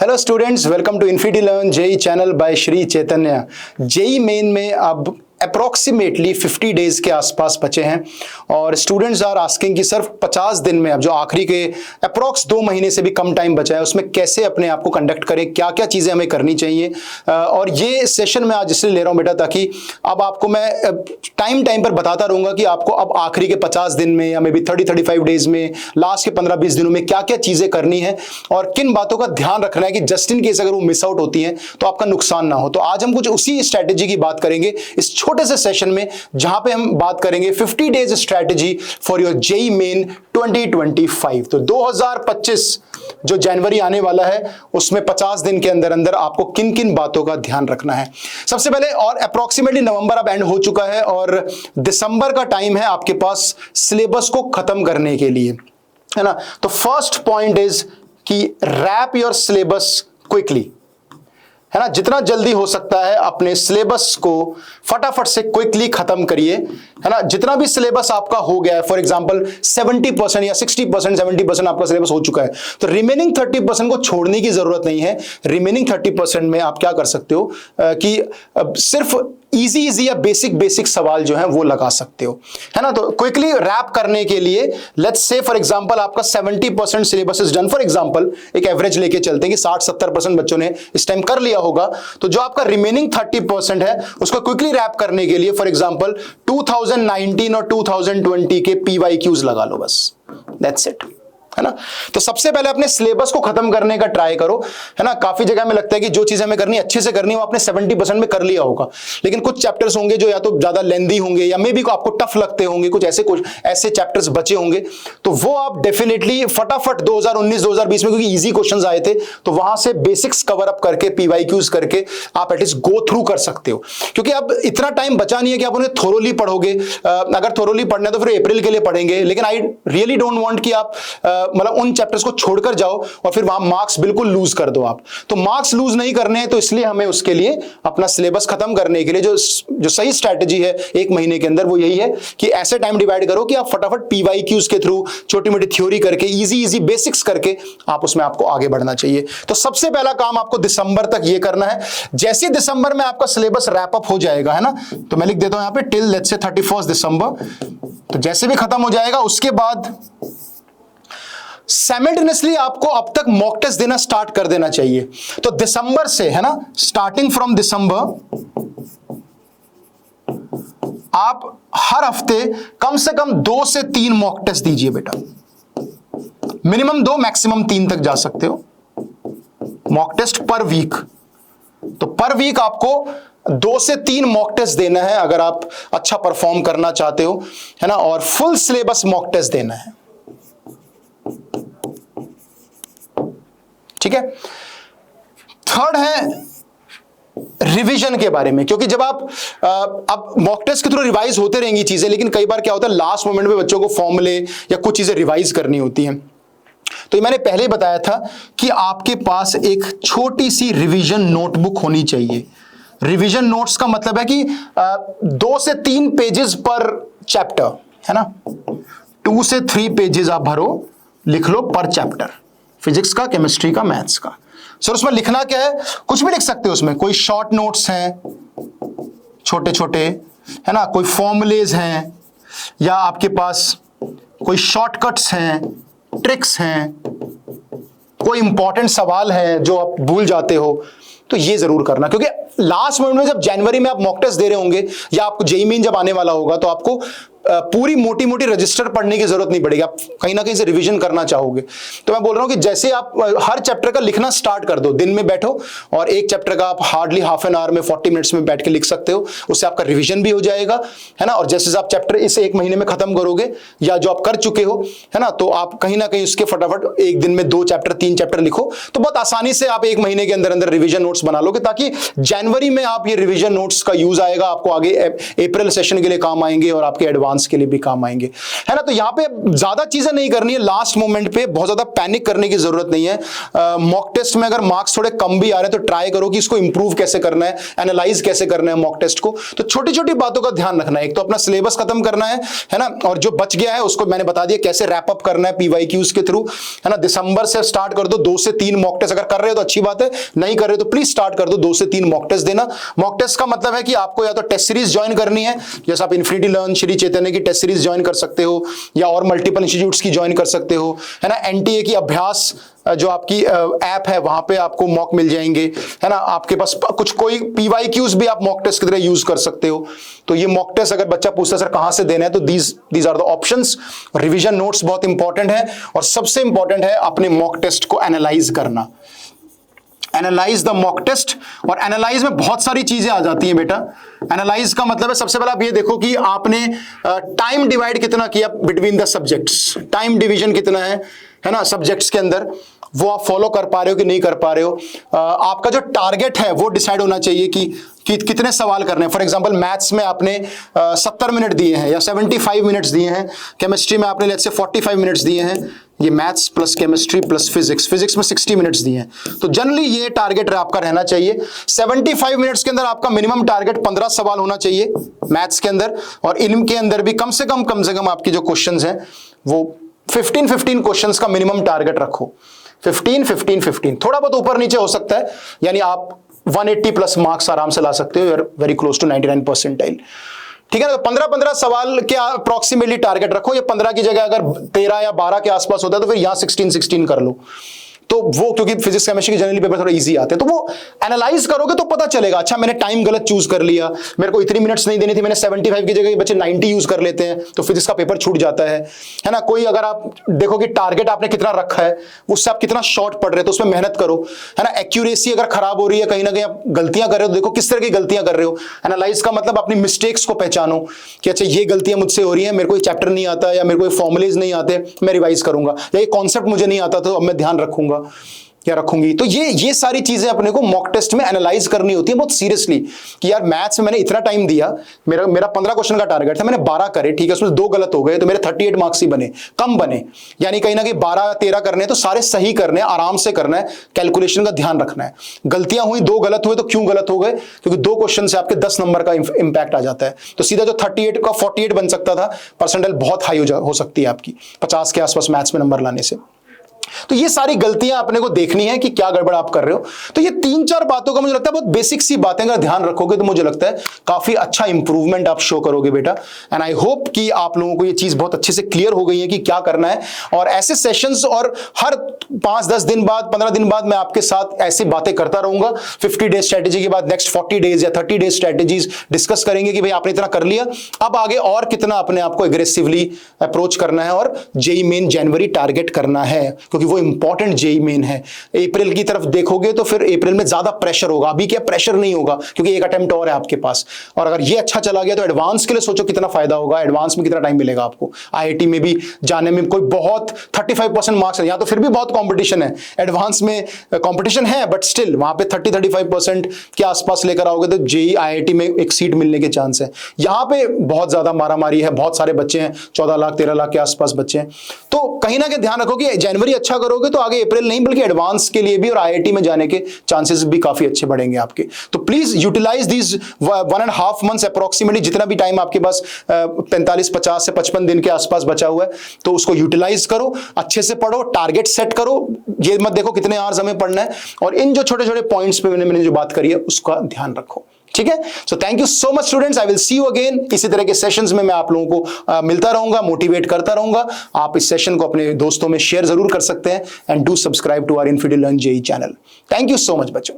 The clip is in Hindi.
Hello students, welcome to infinity learn JEE channel by Shri Chaitanya. JEE main में अब अप्रॉक्सीमेटली 50 डेज के आसपास बचे हैं और स्टूडेंट्स आर आस्किंग कि सर 50 दिन में, अब जो आखिरी के अप्रॉक्स 2 महीने से भी कम टाइम बचा है, उसमें कैसे अपने आप को कंडक्ट करें, क्या क्या चीज़ें हमें करनी चाहिए। और ये सेशन मैं आज इसलिए ले रहा हूँ बेटा, ताकि अब आपको मैं टाइम पर बताता रहूँगा कि आपको अब आखिरी के 50 दिन में या मे बी 30-35 डेज में, लास्ट के 15-20 दिनों में क्या क्या चीज़ें करनी है और किन बातों का ध्यान रखना है कि जस्ट इन केस अगर वो मिस आउट होती हैं तो आपका नुकसान ना हो। तो आज हम कुछ उसी स्ट्रैटेजी की बात करेंगे इस छोटे से सेशन में, जहां पे हम बात करेंगे 50 days strategy for your JEE main 2025। तो 2025 जो जनवरी आने वाला है, उसमें 50 दिन के अंदर अंदर आपको किन किन बातों का ध्यान रखना है। सबसे पहले, और अप्रॉक्सीमेटली नवंबर अब एंड हो चुका है और दिसंबर का टाइम है आपके पास सिलेबस को खत्म करने के लिए, है ना। तो फर्स्ट पॉइंट इज कि रैप योर सिलेबस क्विकली, है ना। जितना जल्दी हो सकता है अपने सिलेबस को फटाफट से क्विकली खत्म करिए, है ना। जितना भी सिलेबस आपका हो गया है, फॉर एग्जांपल 70% या 60%, 70% आपका सिलेबस हो चुका है, तो रिमेनिंग 30% को छोड़ने की जरूरत नहीं है। रिमेनिंग 30% में आप क्या कर सकते हो कि सिर्फ इजी या बेसिक सवाल जो है वो लगा सकते हो, है ना। तो क्विकली रैप करने के लिए, लेट्स से फॉर एग्जांपल आपका 70% syllabus is done. For example एक एवरेज लेके चलते हैं कि 60-70% बच्चों ने इस टाइम कर लिया होगा, तो जो आपका रिमेनिंग 30% है उसको क्विकली रैप करने के लिए फॉर एग्जांपल 2019 और 2020 के PYQs लगा लो, बस दैट्स इट, है ना। तो सबसे पहले अपने सिलेबस को खत्म करने का ट्राई करो, है ना। काफी जगह में लगता है कि जो चीजें हमें करनी अच्छे से करनी है वो आपने 70% में कर लिया होगा, लेकिन कुछ चैप्टर्स होंगे जो या तो ज्यादा लेंदी होंगे या मे बी आपको टफ लगते होंगे, कुछ ऐसे चैप्टर्स बचे होंगे, तो वो आप डेफिनेटली फटाफट 2019-2020 में, क्योंकि इजी क्वेश्चंस आए थे, तो वहां से बेसिक्स कवर अप करके PYQs करके आप एटलीस्ट गो थ्रू कर सकते हो। क्योंकि अब इतना टाइम बचा नहीं है कि आप उन्हें थोरोली पढ़ोगे। अगर थोरोली पढ़ना है तो फिर अप्रैल के लिए पढ़ेंगे, लेकिन आई रियली डोंट वांट कि आप मतलब उन चैप्टर्स को छोड़कर जाओ और फिर वहां मार्क्स बिल्कुल लूज कर दो। आप तो मार्क्स लूज नहीं करने हैं, तो इसलिए हमें उसके लिए अपना सिलेबस खत्म करने के लिए जो सही स्ट्रैटेजी है 1 महीने के अंदर, वो यही है कि ऐसे टाइम डिवाइड करो कि आप फटाफट PYQs के थ्रू छोटी मोटी थ्योरी करके, इजी बेसिक्स करके आप उसमें आपको आगे बढ़ना चाहिए। तो सबसे पहला काम आपको दिसंबर तक ये करना है। जैसे दिसंबर में आपका सिलेबस रैप अप हो जाएगा, है ना, तो मैं लिख देता हूं यहां पे टिल लेट्स से 31 दिसंबर। तो जैसे भी खत्म हो जाएगा उसके बाद साइमल्टेनियसली आपको अब तक मॉक टेस्ट देना स्टार्ट कर देना चाहिए। तो दिसंबर से, है ना, स्टार्टिंग फ्रॉम दिसंबर आप हर हफ्ते कम से कम 2 से 3 मॉक टेस्ट दीजिए बेटा। मिनिमम 2, मैक्सिमम 3 तक जा सकते हो मॉक टेस्ट पर वीक। तो पर वीक आपको 2 से 3 मॉक टेस्ट देना है अगर आप अच्छा परफॉर्म करना चाहते हो, है ना, और फुल सिलेबस मॉक टेस्ट देना है, ठीक है। थर्ड है रिवीजन के बारे में, क्योंकि जब आप अब मॉक टेस्ट के थ्रू रिवाइज होते रहेंगी चीजें, लेकिन कई बार क्या होता है लास्ट मोमेंट में बच्चों को फॉर्मूले या कुछ चीजें रिवाइज करनी होती हैं। तो ये मैंने पहले ही बताया था कि आपके पास एक छोटी सी रिवीजन नोटबुक होनी चाहिए। रिवीजन नोट्स का मतलब है कि 2 से 3 पेजेस पर चैप्टर, है ना, 2 से 3 पेजेस आप भरो, लिख लो पर चैप्टर, फिजिक्स का, केमिस्ट्री का, मैथ्स का। सर उसमें लिखना क्या है? कुछ भी लिख सकते हो उसमें। कोई शॉर्ट नोट्स हैं छोटे छोटे, है ना, कोई फॉर्मूलेज हैं, या आपके पास कोई शॉर्टकट्स हैं, ट्रिक्स हैं, कोई इंपॉर्टेंट सवाल है जो आप भूल जाते हो, तो ये जरूर करना। क्योंकि लास्ट मोमेंट में जब जनवरी में आप मॉक टेस्ट दे रहे होंगे या आपको जेईई मेन जब आने वाला होगा, तो आपको पूरी मोटी रजिस्टर पढ़ने की जरूरत नहीं पड़ेगी, आप कहीं ना कहीं से रिवीजन करना चाहोगे। तो मैं बोल रहा हूं कि जैसे आप हर चैप्टर का लिखना स्टार्ट कर दो, दिन में बैठो और एक चैप्टर का आप हार्डली हाफ एन आवर में 40 मिनट्स में बैठ के लिख सकते हो, उससे आपका रिवीजन भी हो जाएगा, है ना। और जैसे आप चैप्टर इस 1 महीने में खत्म करोगे या जो आप कर चुके हो, है ना, तो आप कहीं ना कहीं उसके फटाफट एक दिन में 2 चैप्टर 3 चैप्टर लिखो, तो बहुत आसानी से आप 1 महीने के अंदर अंदर रिवीजन नोट्स बना लोगे, ताकि जनवरी में आप ये रिवीजन नोट्स का यूज आएगा, आपको आगे अप्रैल सेशन के लिए काम आएंगे और आपके एडवांस एडवांस के लिए भी काम आएंगे, है ना। तो यहाँ पे ज्यादा चीजें नहीं करनी है, लास्ट मोमेंट पे बहुत ज्यादा पैनिक करने की जरूरत नहीं है। मॉक टेस्ट में अगर मार्क्स थोड़े कम भी आ रहे हैं तो ट्राई करो कि इसको इंप्रूव कैसे करना है, एनालाइज कैसे करना है मॉक टेस्ट को। तो छोटी छोटी बातों का ध्यान रखना है, एक तो अपना सिलेबस खत्म करना है ना, और जो बच गया है उसको मैंने बता दिया कैसे रैप अप करना है पीवाईक्यूज के थ्रू, है ना। दिसंबर से स्टार्ट कर दो 2 से 3 मॉक टेस्ट, अगर कर रहे हो तो अच्छी बात है, नहीं कर रहे हो तो प्लीज स्टार्ट कर दो 2 से 3 मॉक टेस्ट देना। मॉक टेस्ट का मतलब है कि आपको या तो टेस्ट सीरीज ज्वाइन करनी है, जैसे आप इन्फिनिटी लर्न श्री चैतन्य की टेस्ट सीरीज ज्वाइन कर सकते हो, या और मल्टीपल इंस्टीट्यूट्स की ज्वाइन कर सकते हो, है ना। एनटीए की अभ्यास जो आपकी ऐप है वहां पे आपको मॉक मिल जाएंगे, है ना। आपके पास कुछ कोई पीवाईक्यूज भी आप मॉक टेस्ट की तरह यूज कर सकते हो। तो ये मॉक टेस्ट अगर बच्चा पूछता है सर कहां से देना है, तो these are the options. Revision notes बहुत इंपॉर्टेंट है, और सबसे इंपॉर्टेंट है अपने मॉक टेस्ट को एनालाइज करना। एनालाइज द मॉक टेस्ट, और एनालाइज में बहुत सारी चीजें आ जाती हैं बेटा। एनालाइज का मतलब है सबसे पहले आप ये देखो कि आपने टाइम डिवाइड कितना किया between the subjects, time division कितना है ना सब्जेक्ट्स के अंदर, वो आप फॉलो कर पा रहे हो कि नहीं कर पा रहे हो। आपका जो टारगेट है वो डिसाइड होना चाहिए कि कितने सवाल करने हैं। फॉर एग्जांपल मैथ्स में आपने 70 मिनट दिए हैं या 75 मिनट्स दिए हैं, केमिस्ट्री में आपने लेट्स से 45 मिनट्स दिए हैं, ये maths plus chemistry plus physics में 60 मिनट्स दिए हैं। तो जनरली ये टारगेट आपका रहना चाहिए। 75 मिनट्स के अंदर आपका मिनिमम टारगेट 15 सवाल होना चाहिए मैथ्स के अंदर, और इनके अंदर भी कम से कम आपकी जो क्वेश्चंस हैं वो 15 क्वेश्चंस का मिनिमम टारगेट रखो। 15 थोड़ा बहुत ऊपर नीचे हो सकता है, यानी आप 180 प्लस मार्क्स आराम से ला सकते हो, वेरी क्लोज टू 99 परसेंटाइल, ठीक है ना। तो 15 सवाल के अप्रोक्सीमेटली टारगेट रखो। ये 15 की जगह अगर 13 या 12 के आसपास होता है तो फिर यहां 16 कर लो। तो वो क्योंकि फिजिक्स केमिस्ट्री के जनरली पेपर थोड़ा इजी आते हैं, तो वो एनालाइज करोगे तो पता चलेगा, अच्छा मैंने टाइम गलत चूज कर लिया, मेरे को इतनी मिनट्स नहीं देनी थी, मैंने 75 की जगह बच्चे 90 यूज कर लेते हैं, तो फिजिक्स का पेपर छूट जाता है ना। कोई अगर आप देखो कि टारगेट आपने कितना रखा है, उससे आप कितना शॉर्ट पढ़ रहे हो, तो उसमें मेहनत करो, है ना। एक्यूरेसी अगर खराब हो रही है, कहीं ना कहीं आप गलतियां कर रहे हो, देखो किस तरह की गलतियां कर रहे हो। एनालाइज का मतलब अपनी मिस्टेक्स को पहचानो कि अच्छा ये गलतियां मुझसे हो रही है, मेरे को चैप्टर नहीं आता या मेरे को फॉर्मुलेज नहीं आते, मैं रिवाइज करूंगा, या ये कॉन्सेप्ट मुझे नहीं आता तो अब मैं ध्यान रखूंगा क्या रखूंगी। तो ये सारी चीजें अपने को मॉक टेस्ट में एनालाइज करनी होती है बहुत सीरियसली, कि यार मैथ्स में मैंने इतना टाइम दिया, मेरा 15 क्वेश्चन का टारगेट था, मैंने 12 करे, ठीक है, उसमें 2 गलत हो गए तो मेरे 38 मार्क्स ही बने, कम बने, यानी कहीं ना कहीं 12-13 करने तो सारे सही करने, आराम से करना है, कैलकुलेशन का ध्यान रखना है। गलतियां हुई, 2 गलत हुए, तो क्यों गलत हो गए, क्योंकि 2 क्वेश्चन से आपके 10 नंबर का इंपैक्ट आ जाता है। तो सीधा जो 38 का 48 बन सकता था, परसेंटाइल बहुत हाई हो सकती है आपकी 50 के आसपास मैथ्स में नंबर लाने से। तो ये सारी गलतियां अपने को देखनी है कि क्या गड़बड़ आप कर रहे हो। तो ये 3-4 बातों का मुझे लगता है बहुत बेसिक सी बातें अगर ध्यान रखोगे तो मुझे लगता है काफी अच्छा इंप्रूवमेंट आप शो करोगे बेटा। एंड आई होप कि आप लोगों को ये चीज बहुत अच्छे से क्लियर हो गई है कि क्या करना है। और ऐसे सेशंस और हर 5-10 दिन बाद 15 दिन बाद मैं आपके साथ ऐसी बातें करता रहूंगा। 50 डेज स्ट्रेटेजी के बाद नेक्स्ट 40 डेज या 30 डेज स्ट्रेटेजीज डिस्कस करेंगे कि भाई आपने इतना कर लिया, अब आगे और कितना अपने आप को एग्रेसिवली अप्रोच करना है और जेईई मेन जनवरी टारगेट करना है, क्योंकि वो इंपॉर्टेंट जेईई मेन है। अप्रैल की तरफ देखोगे तो फिर अप्रैल में ज्यादा प्रेशर होगा, अभी क्या प्रेशर नहीं होगा क्योंकि एक अटेम्प्ट और है आपके पास। और अगर ये अच्छा चला गया तो एडवांस के लिए सोचो कितना फायदा होगा, एडवांस में कितना टाइम मिलेगा आपको। आईआईटी में भी जाने में कोई बहुत 35% मार्क्स है, यहाँ तो फिर भी बहुत कंपटीशन है, एडवांस में कंपटीशन है बट स्टिल वहां पे 30-35% के आसपास लेकर आओगे तो जेईई आईआईटी में एक सीट मिलने के चांस है। यहाँ पे बहुत ज्यादा मारामारी है, बहुत सारे बच्चे हैं, 14 लाख 13 लाख के आसपास बच्चे हैं। तो कहीं ना कहीं ध्यान रखो कि जनवरी अच्छा करोगे तो आगे अप्रैल नहीं बल्कि एडवांस के लिए भी और आईआईटी में जाने के चांसेस भी काफी अच्छे बढ़ेंगे आपके। तो please utilise these 1.5 months approximately, जितना भी टाइम आपके पास 45, 50 से 55 दिन के आसपास बचा हुआ है, तो उसको यूटिलाइज करो, अच्छे से पढ़ो, टारगेट सेट करो। ये मत देखो कितने आवर्स हमें पढ़ना है, और इन जो छोटे छोटे पॉइंट्स पे मैंने जो बात करी है उसका ध्यान रखो, ठीक है। So thank you so much students, I will see you again. इसी तरह के सेशंस में मैं आप लोगों को मिलता रहूंगा, मोटिवेट करता रहूंगा। आप इस सेशन को अपने दोस्तों में शेयर जरूर कर सकते हैं, and do subscribe to our infinity learn JEE channel. Thank you so much बच्चों।